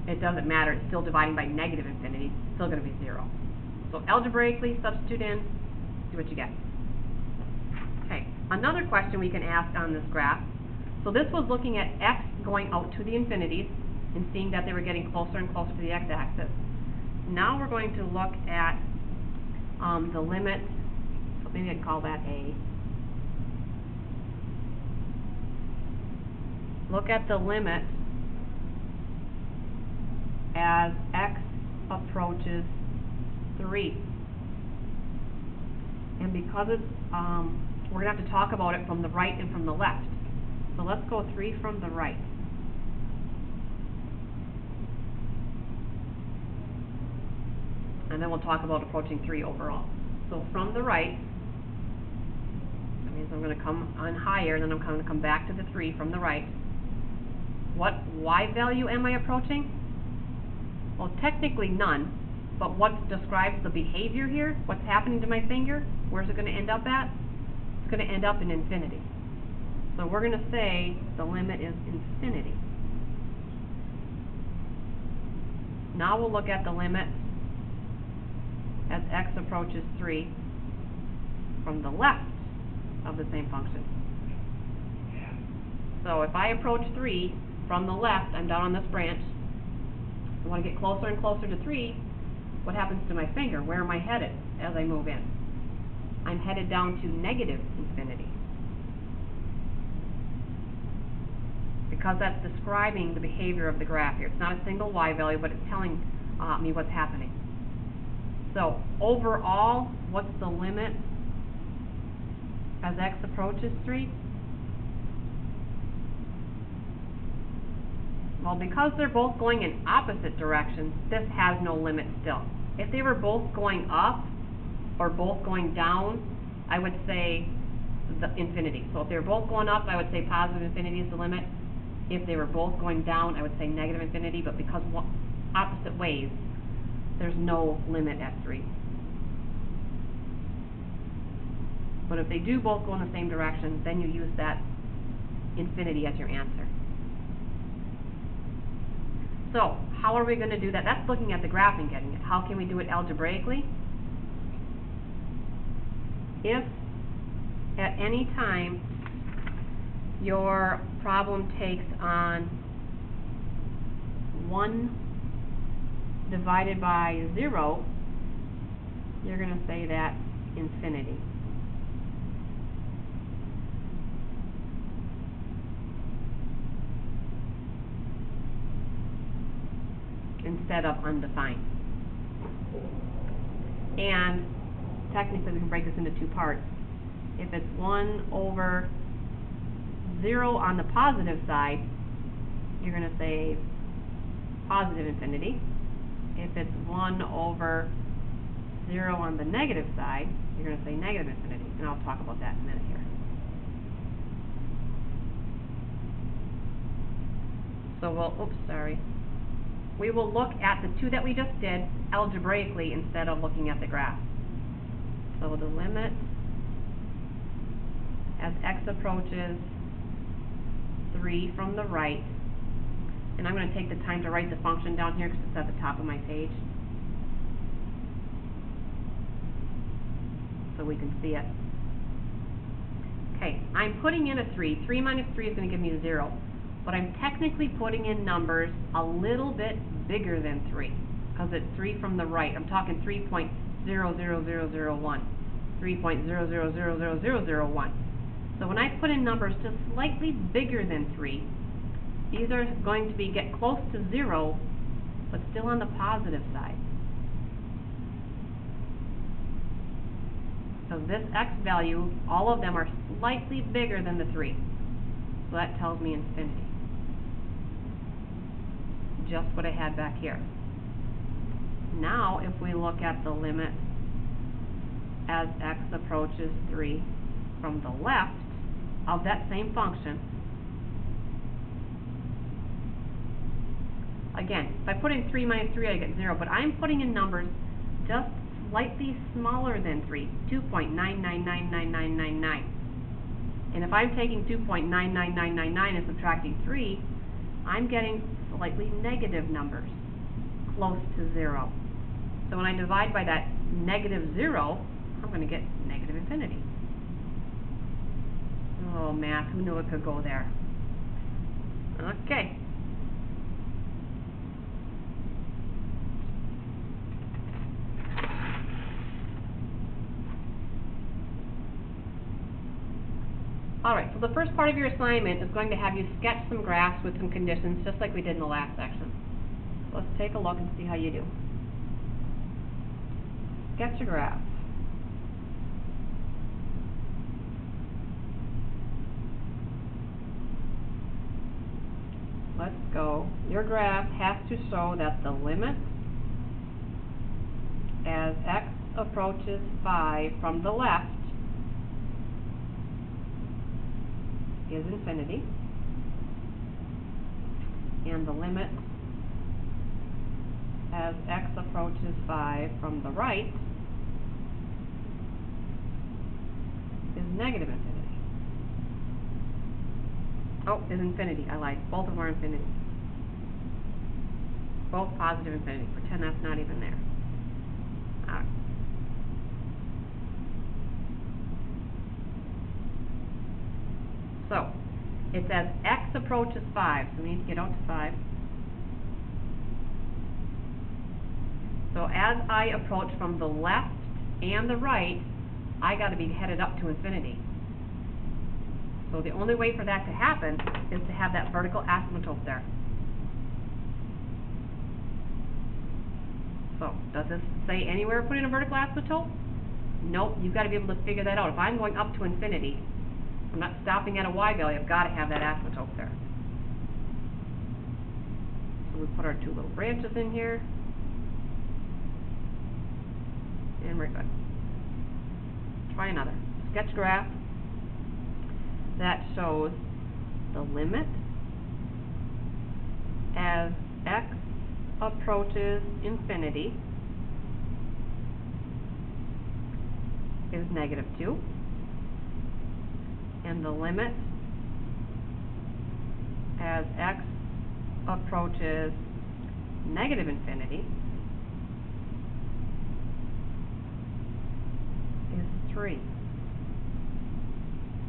it doesn't matter. It's still dividing by negative infinity. It's still going to be 0. So algebraically, substitute in, see what you get. Okay, another question we can ask on this graph. So this was looking at x going out to the infinities and seeing that they were getting closer and closer to the x-axis. Now we're going to look at the limit, so maybe I'd call that A. Look at the limit as x approaches 3. And because it's, we're going to have to talk about it from the right and from the left. So let's go 3 from the right. And then we'll talk about approaching 3 overall. So from the right, that means I'm going to come on higher, and then I'm going to come back to the 3 from the right. What y value am I approaching? Well, technically none, but what describes the behavior here? What's happening to my finger? Where's it going to end up at? It's going to end up in infinity. So we're going to say the limit is infinity. Now we'll look at the limit as x approaches 3 from the left of the same function. So if I approach 3 from the left, I'm down on this branch. I want to get closer and closer to 3. What happens to my finger? Where am I headed as I move in? I'm headed down to negative infinity. Because that's describing the behavior of the graph here. It's not a single y value, but it's telling me what's happening. So overall, what's the limit as x approaches 3? Well, because they're both going in opposite directions, this has no limit still. If they were both going up or both going down, I would say the infinity. So if they were both going up, I would say positive infinity is the limit. If they were both going down, I would say negative infinity, but because opposite ways, there's no limit at 3. But if they do both go in the same direction, then you use that infinity as your answer. So, how are we going to do that? That's looking at the graph and getting it. How can we do it algebraically? If at any time your problem takes on 1 divided by 0, you're going to say that infinity. Instead of undefined. And technically we can break this into 2 parts. If it's 1 over 0 on the positive side, you're going to say positive infinity. If it's 1 over 0 on the negative side, you're going to say negative infinity. And I'll talk about that in a minute here. So we will look at the 2 that we just did algebraically instead of looking at the graph. So the limit as x approaches 3 from the right, and I'm going to take the time to write the function down here because it's at the top of my page so we can see it. Okay, I'm putting in a 3. 3 minus 3 is going to give me 0. But I'm technically putting in numbers a little bit bigger than 3, because it's 3 from the right. I'm talking 3.00001, 3.0000001. So when I put in numbers just slightly bigger than 3, these are going to get close to 0, but still on the positive side. So this x value, all of them are slightly bigger than the 3. So that tells me infinity. Just what I had back here. Now, if we look at the limit as x approaches 3 from the left of that same function, again, if I put in 3 minus 3, I get 0, but I'm putting in numbers just slightly smaller than 3, 2.9999999. And if I'm taking 2.99999 and subtracting 3, I'm getting slightly negative numbers, close to 0. So when I divide by that negative 0, I'm going to get negative infinity. Oh, math, who knew it could go there? Okay. Alright, so the first part of your assignment is going to have you sketch some graphs with some conditions, just like we did in the last section. So let's take a look and see how you do. Sketch a graph. Let's go. Your graph has to show that the limit as x approaches 5 from the left is infinity, and the limit as x approaches 5 from the right is negative infinity. Oh, is infinity. I lied. Both of them are infinity. Both positive infinity. Pretend that's not even there. Alright. So, it says x approaches 5, so we need to get out to 5. So as I approach from the left and the right, I got to be headed up to infinity. So the only way for that to happen is to have that vertical asymptote there. So, does this say anywhere put in a vertical asymptote? Nope, you've got to be able to figure that out. If I'm going up to infinity, I'm not stopping at a y value, I've got to have that asymptote there. So we put our two little branches in here, and we're good. Try another. Sketch graph that shows the limit as x approaches infinity is negative 2. And the limit as x approaches negative infinity is 3.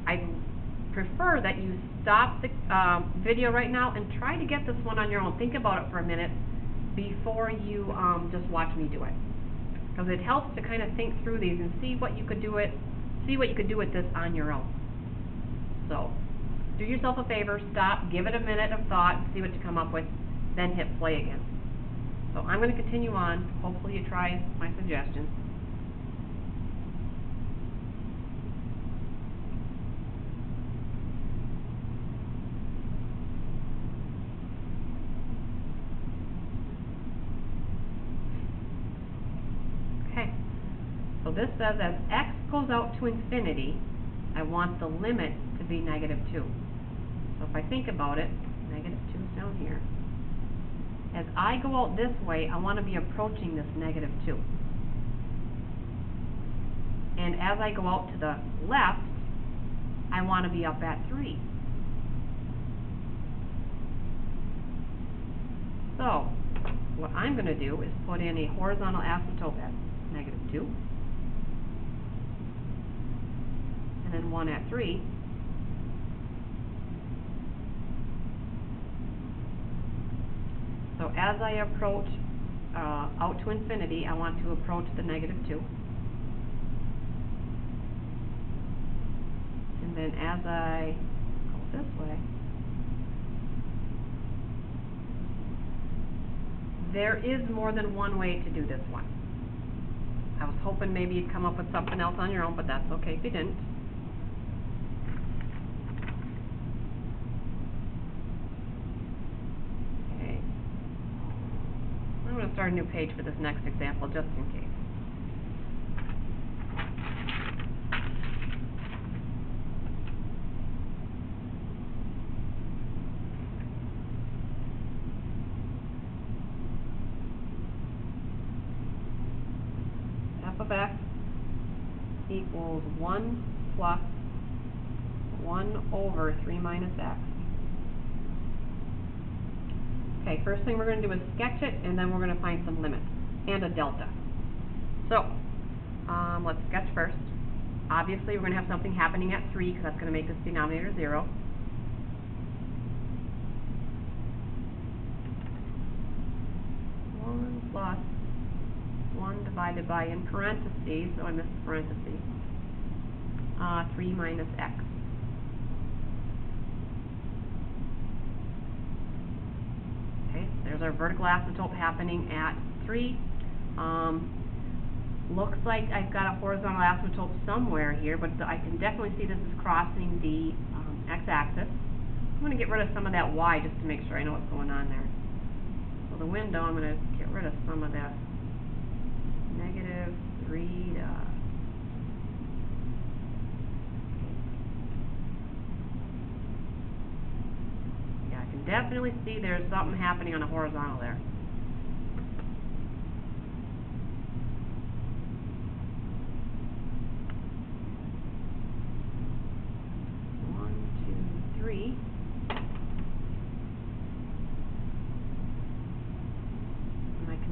I prefer that you stop the video right now and try to get this one on your own. Think about it for a minute before you just watch me do it, because it helps to kind of think through these and see what you could do with this on your own. So, do yourself a favor, stop, give it a minute of thought, see what you come up with, then hit play again. So I'm going to continue on. Hopefully you try my suggestions. Okay, so this says as x goes out to infinity, I want the limit to be negative 2. So if I think about it, negative 2 is down here. As I go out this way, I want to be approaching this negative 2. And as I go out to the left, I want to be up at 3. So, what I'm going to do is put in a horizontal asymptote at negative 2. And then 1 at 3. So as I approach out to infinity, I want to approach the negative 2. And then as I go this way, there is more than one way to do this one. I was hoping maybe you'd come up with something else on your own, but that's okay if you didn't. Okay. I'm going to start a new page for this next example, just in case. F of x equals 1 plus 1 over 3 minus x Okay, first thing we're going to do is sketch it, and then we're going to find some limits and a delta. So, let's sketch first. Obviously, we're going to have something happening at 3, because that's going to make this denominator 0. Plus 1 divided by, in parentheses, so I missed the parentheses, 3 minus x. Okay, there's our vertical asymptote happening at 3. Looks like I've got a horizontal asymptote somewhere here, but I can definitely see this is crossing the x-axis. I'm going to get rid of some of that y just to make sure I know what's going on there. So the window, I'm going to get rid of some of that negative 3 to... Yeah, I can definitely see there's something happening on the horizontal there.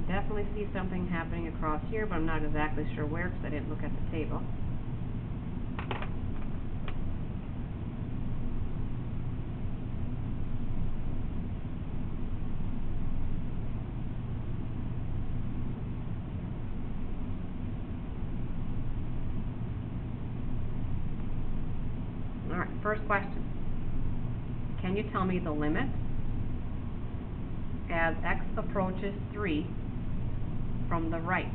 Definitely see something happening across here, but I'm not exactly sure where because I didn't look at the table. Alright, first question. Can you tell me the limit as x approaches 3 from the right?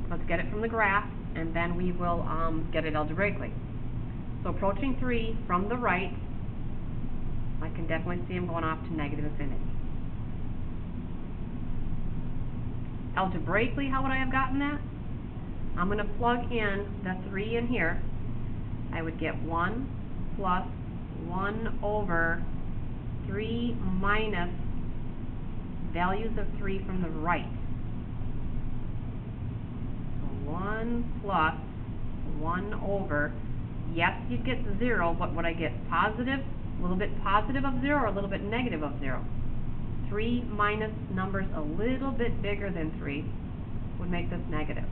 Let's get it from the graph, and then we will get it algebraically. So approaching 3 from the right, I can definitely see them going off to negative infinity. Algebraically, how would I have gotten that? I'm going to plug in the 3 in here. I would get 1 plus 1 over 3 minus values of 3 from the right. 1 plus 1 over, yes, you'd get 0, but would I get positive, a little bit positive of 0, or a little bit negative of 0? 3 minus numbers a little bit bigger than 3 would make this negative.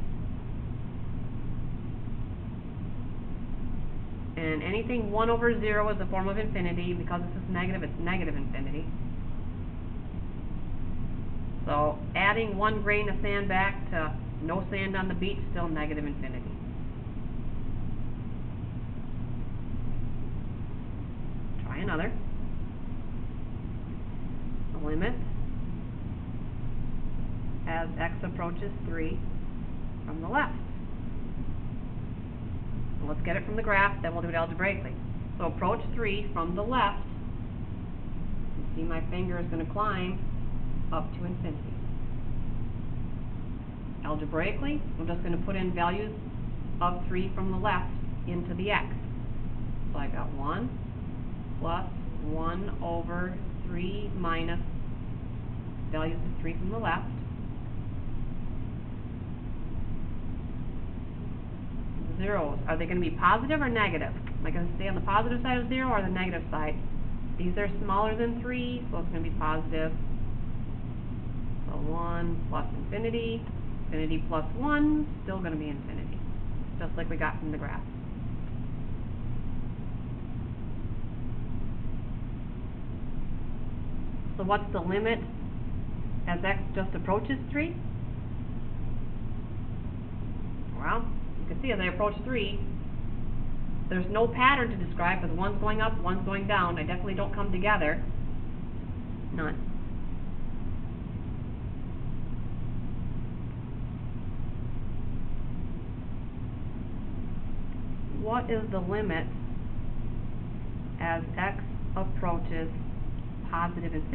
And anything 1 over 0 is a form of infinity. Because this is negative, it's negative infinity. So adding 1 grain of sand back to no sand on the beach, still negative infinity. Try another. The limit as x approaches 3 from the left. So let's get it from the graph, then we'll do it algebraically. So approach 3 from the left. You see my finger is going to climb up to infinity. Algebraically, I'm just going to put in values of 3 from the left into the x. So I got 1 plus 1 over 3 minus values of 3 from the left. Zeros, are they going to be positive or negative? Am I going to stay on the positive side of 0 or the negative side? These are smaller than 3, so it's going to be positive. So 1 plus infinity. Infinity plus 1, still going to be infinity, just like we got from the graph. So what's the limit as x just approaches 3? Well, you can see as I approach 3, there's no pattern to describe because one's going up, one's going down. They definitely don't come together. None. What is the limit as x approaches positive infinity?